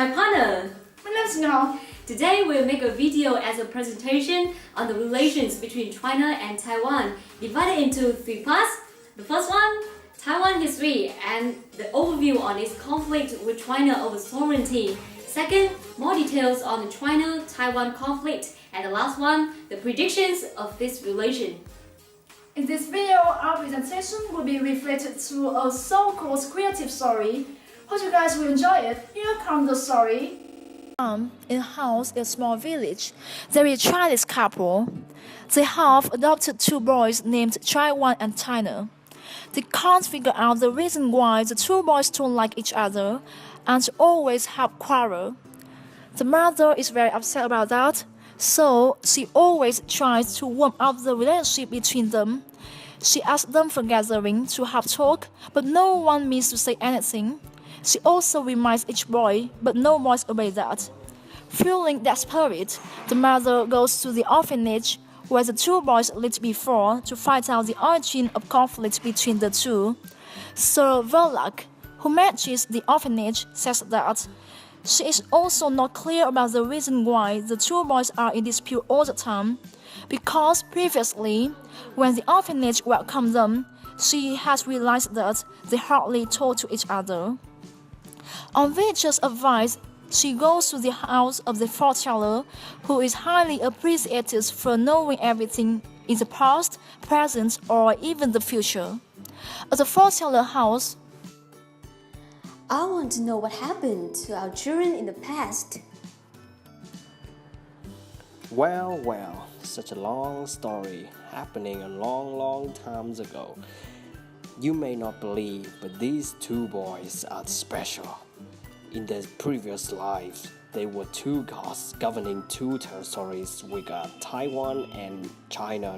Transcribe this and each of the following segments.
my partner. My name is Ngao. Today we'll make a video as a presentation on the relations between China and Taiwan, divided into 3 parts. The first one, Taiwan history and the overview on its conflict with China over sovereignty. Second, more details on the China-Taiwan conflict. And the last one, the predictions of this relation. In this video, our presentation will be reflected through a so-called creative story. Hope you guys will enjoy it. Here comes the story. In a house in a small village, there is a Chinese couple. They have adopted 2 boys named Taiwan and China. They can't figure out the reason why the 2 boys don't like each other and always have quarrel. The mother is very upset about that, so she always tries to warm up the relationship between them. She asks them for gathering to have talk, but no one means to say anything. She also reminds each boy, but no boys obey that. Feeling desperate, the mother goes to the orphanage where the 2 boys lived before to find out the origin of conflict between the two. Sir Verlac, who manages the orphanage, says that she is also not clear about the reason why the 2 boys are in dispute all the time, because previously, when the orphanage welcomed them, she has realized that they hardly talk to each other. On Victor's advice, she goes to the house of the foreteller, who is highly appreciated for knowing everything in the past, present, or even the future. At the foreteller house, I want to know what happened to our children in the past. Well, such a long story happening a long times ago. You may not believe, but these 2 boys are special. In their previous lives, they were 2 gods governing 2 territories we got Taiwan and China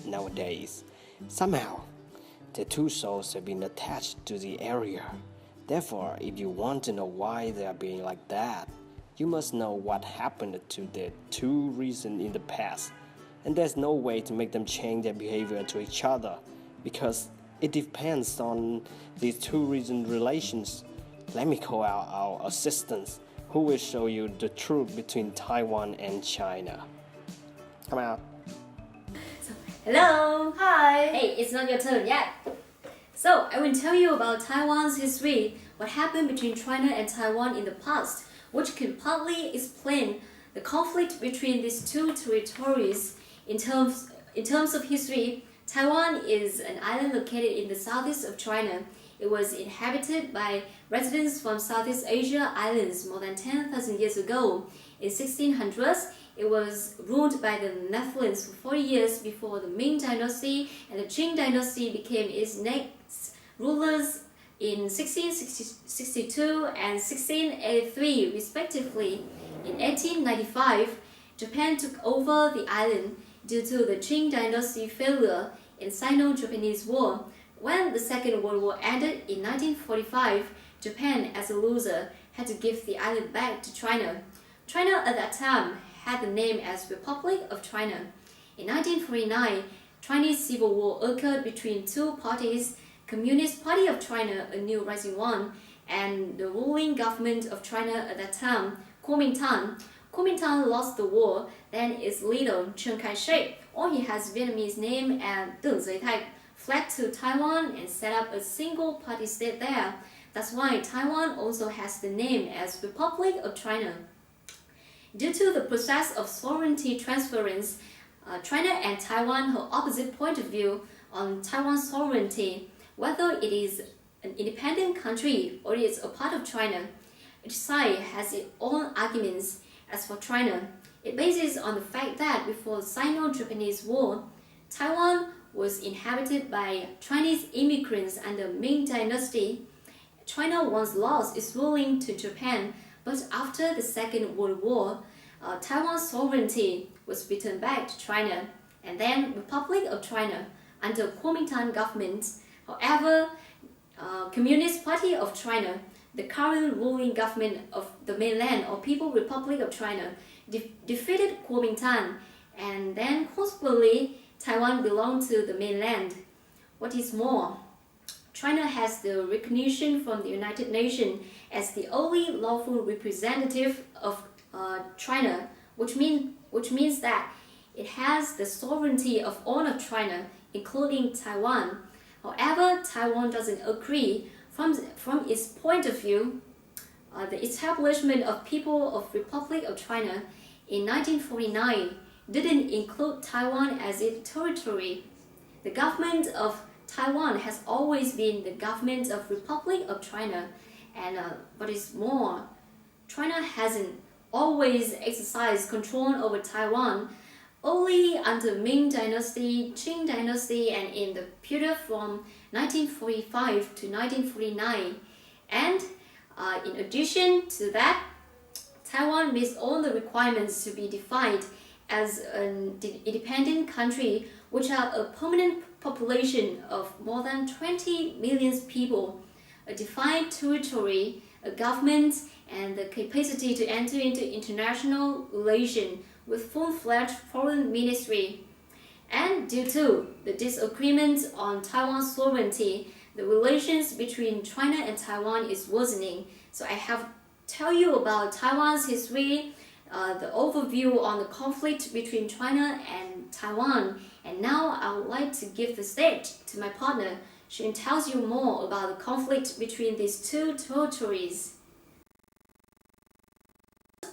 nowadays. Somehow, the 2 souls have been attached to the area. Therefore, if you want to know why they are being like that, you must know what happened to their 2 reasons in the past. And there's no way to make them change their behavior to each other, because it depends on these 2 reason relations. Let me call out our assistants, who will show you the truth between Taiwan and China. Come out. Hello! hi. Hey, it's not your turn yet. So, I will tell you about Taiwan's history, what happened between China and Taiwan in the past, which can partly explain the conflict between these 2 territories. In terms of history, Taiwan is an island located in the southeast of China. It was inhabited by residents from Southeast Asia islands more than 10,000 years ago. In 1600s, it was ruled by the Netherlands for 40 years before the Ming Dynasty and the Qing Dynasty became its next rulers in 1662 and 1683 respectively. In 1895, Japan took over the island due to the Qing Dynasty failure in Sino-Japanese War. When the Second World War ended in 1945, Japan, as a loser, had to give the island back to China. China at that time had the name as Republic of China. In 1949, Chinese Civil War occurred between 2 parties, Communist Party of China, a new rising one, and the ruling government of China at that time, Kuomintang. Kuomintang lost the war, then its leader, Chiang Kai-shek, or he has Vietnamese name and Deng Zui-tai, fled to Taiwan and set up a single-party state there. That's why Taiwan also has the name as Republic of China. Due to the process of sovereignty transference, China and Taiwan have opposite point of view on Taiwan's sovereignty, whether it is an independent country or it is a part of China. Each side has its own arguments. As for China, it bases on the fact that before the Sino-Japanese War, Taiwan was inhabited by Chinese immigrants under Ming Dynasty. China once lost its ruling to Japan, but after the Second World War, Taiwan's sovereignty was returned back to China, and then Republic of China under Kuomintang government. However, Communist Party of China, the current ruling government of the mainland or People Republic of China, defeated Kuomintang, and then consequently Taiwan belonged to the mainland. What is more, China has the recognition from the United Nations as the only lawful representative of China, which means that it has the sovereignty of all of China, including Taiwan. However, Taiwan doesn't agree. From its point of view, the establishment of People of Republic of China in 1949 didn't include Taiwan as its territory. The government of Taiwan has always been the government of Republic of China, and what is more, China hasn't always exercised control over Taiwan. Only under Ming Dynasty, Qing Dynasty, and in the period from 1945 to 1949. And in addition to that, Taiwan meets all the requirements to be defined as an independent country, which have a permanent population of more than 20 million people, a defined territory, a government, and the capacity to enter into international relations with full-fledged foreign ministry. And due to the disagreement on Taiwan's sovereignty, the relations between China and Taiwan is worsening. So I have tell you about Taiwan's history, the overview on the conflict between China and Taiwan. And now I would like to give the stage to my partner. She tells you more about the conflict between these two territories.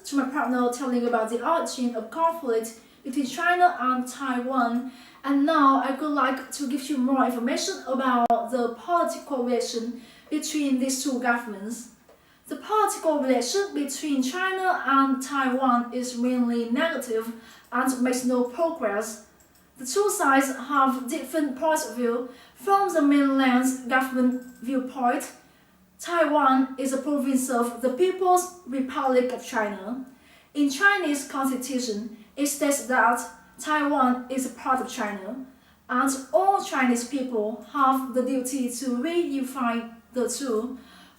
To my partner telling about the origin of conflict between China and Taiwan, and now I would like to give you more information about the political relation between these two governments. The political relation between China and Taiwan is mainly negative and makes no progress. The two sides have different points of view. From the mainland's government viewpoint, Taiwan is a province of the People's Republic of China. In Chinese constitution, it states that Taiwan is a part of China, and all Chinese people have the duty to reunify the two.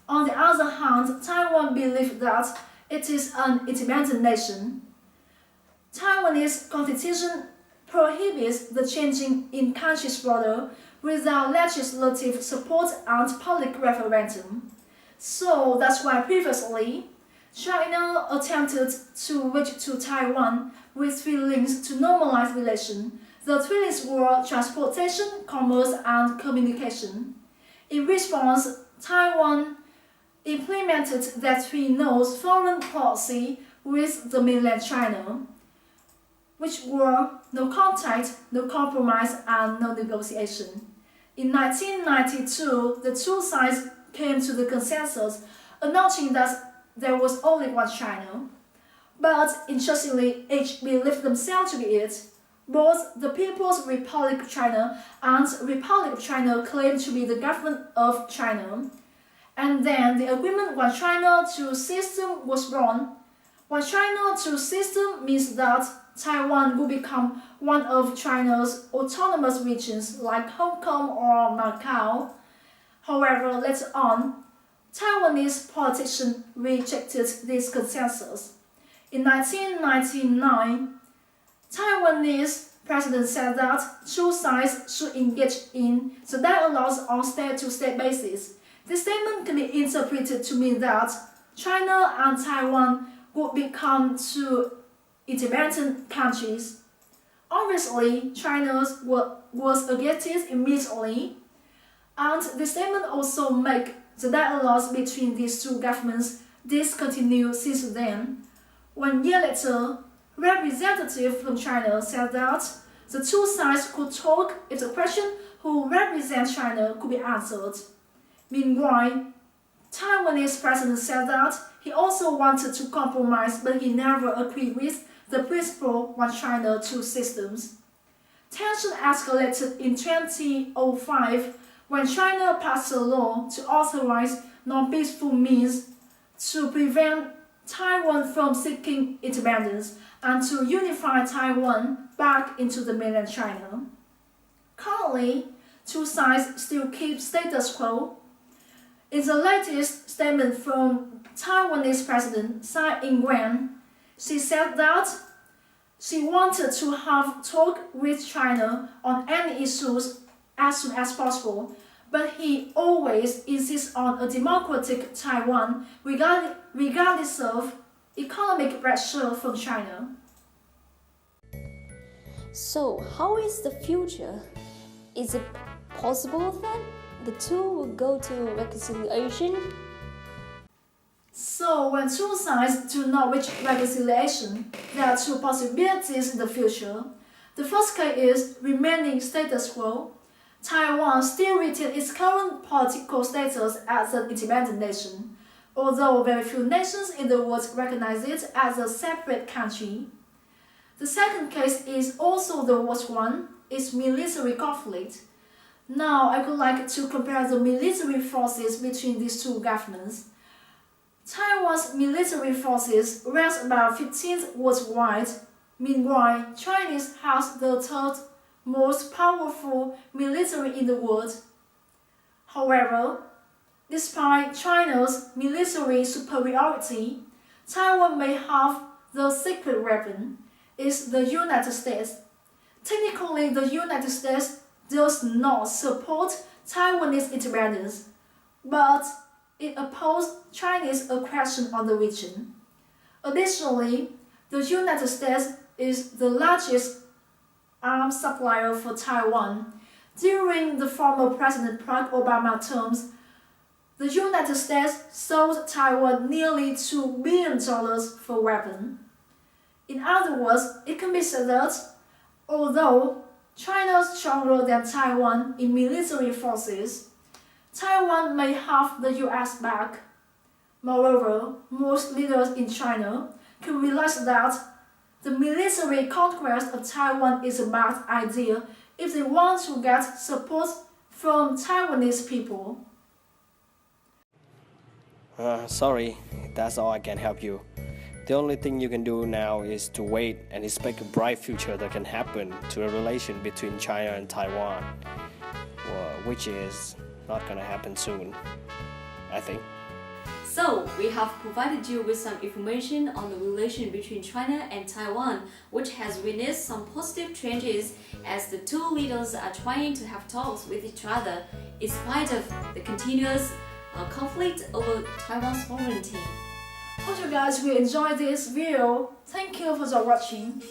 On the other hand, Taiwan believes that it is an independent nation. Taiwanese constitution prohibits the changing in country's border without legislative support and public referendum. So that's why previously, China attempted to reach to Taiwan with three links to normalize relations. The three links were transportation, commerce, and communication. In response, Taiwan implemented that three no's foreign policy with the mainland China, which were no contact, no compromise, and no negotiation. In 1992, the two sides came to the consensus, announcing that there was only one China. But interestingly, each believed themselves to be it. Both the People's Republic of China and Republic of China claimed to be the government of China. And then the agreement One China, Two System was born. One China, Two System means that Taiwan will become one of China's autonomous regions like Hong Kong or Macau. However, later on, Taiwanese politicians rejected this consensus. In 1999, Taiwanese president said that two sides should engage in the dialogues on state-to-state basis. This statement can be interpreted to mean that China and Taiwan would become two independent countries. Obviously, China was against it immediately, and the statement also makes the dialogues between these two governments discontinued since then. 1 year later, representatives from China said that the two sides could talk if the question who represents China could be answered. Meanwhile, Taiwanese president said that he also wanted to compromise, but he never agreed with the principle One China, Two Systems. Tension escalated in 2005 when China passed a law to authorize non-peaceful means to prevent Taiwan from seeking independence and to unify Taiwan back into the mainland China. Currently, two sides still keep status quo. In the latest statement from Taiwanese President Tsai Ing-wen, she said that she wanted to have talk with China on any issues as soon as possible, but he always insists on a democratic Taiwan regardless of economic pressure from China. So, how is the future? Is it possible that the two will go to reconciliation? So, when two sides do not reach reconciliation, there are two possibilities in the future. The first case is remaining status quo. Taiwan still retains its current political status as an independent nation, although very few nations in the world recognize it as a separate country. The second case is also the worst one, is military conflict. Now I would like to compare the military forces between these two governments. Taiwan's military forces ranks about 15th worldwide. Meanwhile, China has the third most powerful military in the world. However, despite China's military superiority, Taiwan may have the secret weapon, is the United States. Technically, the United States does not support Taiwanese independence, but it opposes Chinese aggression on the region. Additionally, the United States is the largest arms supplier for Taiwan. During the former President Barack Obama terms, the United States sold Taiwan nearly $2 billion for weapons. In other words, it can be said that although China is stronger than Taiwan in military forces, Taiwan may have the US back. Moreover, most leaders in China can realize that the military conquest of Taiwan is a bad idea if they want to get support from Taiwanese people. Sorry, that's all I can help you. The only thing you can do now is to wait and expect a bright future that can happen to a relation between China and Taiwan, which is not gonna happen soon, I think. So, we have provided you with some information on the relation between China and Taiwan, which has witnessed some positive changes as the two leaders are trying to have talks with each other in spite of the continuous conflict over Taiwan's sovereignty. Hope you guys will enjoy this video. Thank you for watching.